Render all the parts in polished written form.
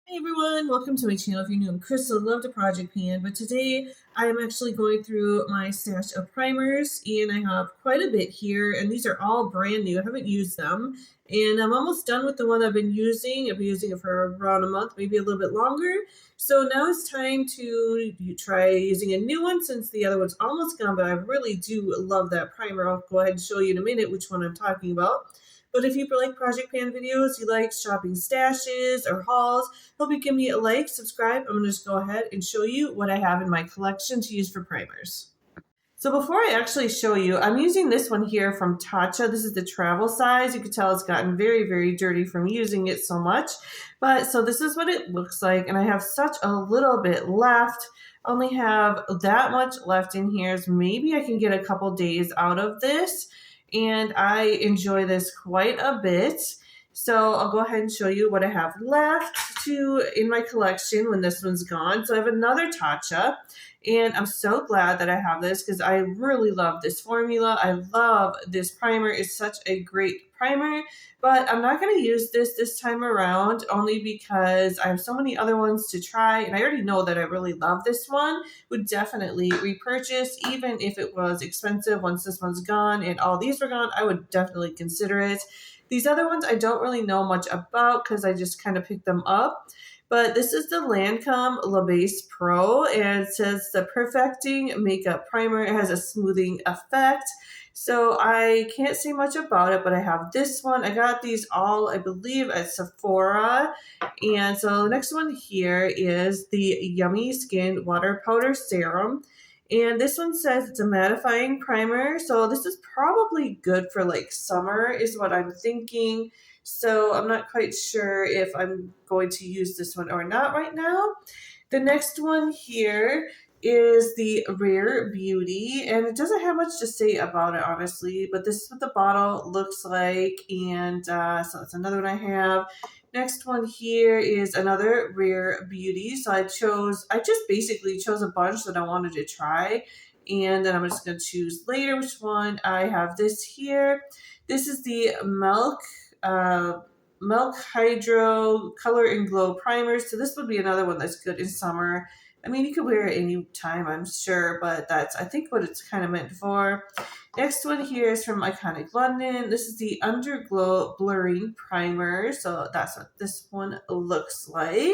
Hey everyone, welcome to my channel. If you're new, I'm Crystal, love to project pan, but today I am actually going through my stash of primers and I have quite a bit here, and these are all brand new. I haven't used them and I'm almost done with the one I've been using. I've been using it for around a month, maybe a little bit longer. So now it's time to try using a new one since the other one's almost gone, but I really do love that primer. I'll go ahead and show you in a minute which one I'm talking about. But if you like project pan videos, you like shopping stashes or hauls, hope you give me a like, subscribe. I'm going to just go ahead and show you what I have in my collection to use for primers. So before I actually show you, I'm using this one here from TATCHA. This is the travel size. You can tell it's gotten very, very dirty from using it so much. But so this is what it looks like. And I have such a little bit left. I only have that much left in here. So maybe I can get a couple days out of this. And I enjoy this quite a bit. So I'll go ahead and show you what I have left in my collection when this one's gone. So I have another TATCHA. And I'm so glad that I have this because I really love this formula. I love this primer. It's such a great primer, but I'm not going to use this time around only because I have so many other ones to try. And I already know that I really love this one. Would definitely repurchase even if it was expensive. Once this one's gone and all these were gone, I would definitely consider it. These other ones I don't really know much about because I just kind of picked them up. But this is the Lancome La Base Pro, and it says the Perfecting Makeup Primer. It has a smoothing effect. So I can't say much about it, but I have this one. I got these all, I believe, at Sephora. And so the next one here is the Yummy Skin Water Powder Serum. And this one says it's a mattifying primer. So this is probably good for like summer is what I'm thinking. So I'm not quite sure if I'm going to use this one or not right now. The next one here is the Rare Beauty, and it doesn't have much to say about it, honestly, but this is what the bottle looks like, and so that's another one I have. Next one here is another Rare Beauty. So I just basically chose a bunch that I wanted to try, and then I'm just going to choose later which one. I have this here. This is the Milk Hydro Color and Glow Primer. So this would be another one that's good in summer. I mean, you could wear it any time, I'm sure, but that's, I think, what it's kind of meant for. Next one here is from Iconic London. This is the Underglow Blurring Primer. So that's what this one looks like.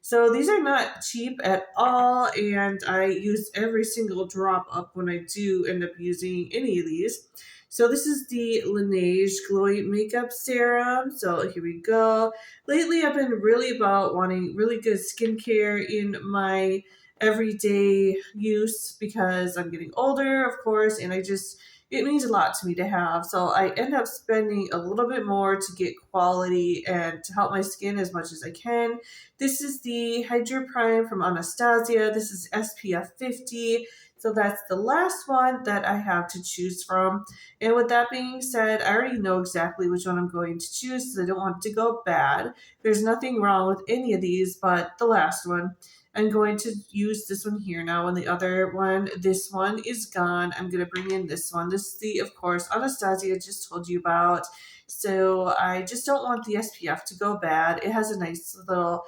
So these are not cheap at all, and I use every single drop up when I do end up using any of these. So this is the Laneigh Glowing Makeup Serum. So here we go. Lately, I've been really about wanting really good skincare in my everyday use because I'm getting older, of course, and it means a lot to me to have. So I end up spending a little bit more to get quality and to help my skin as much as I can. This is the Hydra Prime from Anastasia. This is SPF 50. So that's the last one that I have to choose from. And with that being said, I already know exactly which one I'm going to choose because I don't want it to go bad. There's nothing wrong with any of these, but the last one. I'm going to use this one here now, and the other one, this one is gone. I'm going to bring in this one. This is the, of course, Anastasia just told you about. So I just don't want the SPF to go bad. It has a nice little,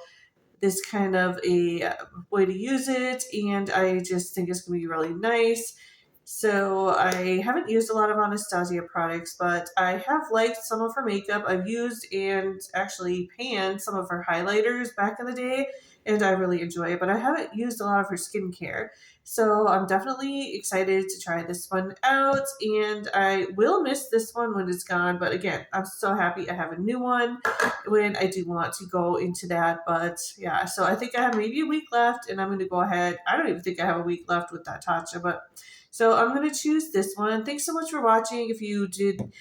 this kind of a way to use it, and I just think it's going to be really nice. So I haven't used a lot of Anastasia products, but I have liked some of her makeup. I've used and actually panned some of her highlighters back in the day, and I really enjoy it, but I haven't used a lot of her skincare. So I'm definitely excited to try this one out, and I will miss this one when it's gone. But again, I'm so happy I have a new one when I do want to go into that. But yeah, so I think I have maybe a week left, and I'm going to go ahead. I don't even think I have a week left with that TATCHA, but so I'm going to choose this one. Thanks so much for watching. If you did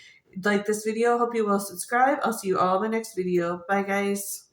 like this video, hope you will subscribe. I'll see you all in my next video. Bye, guys.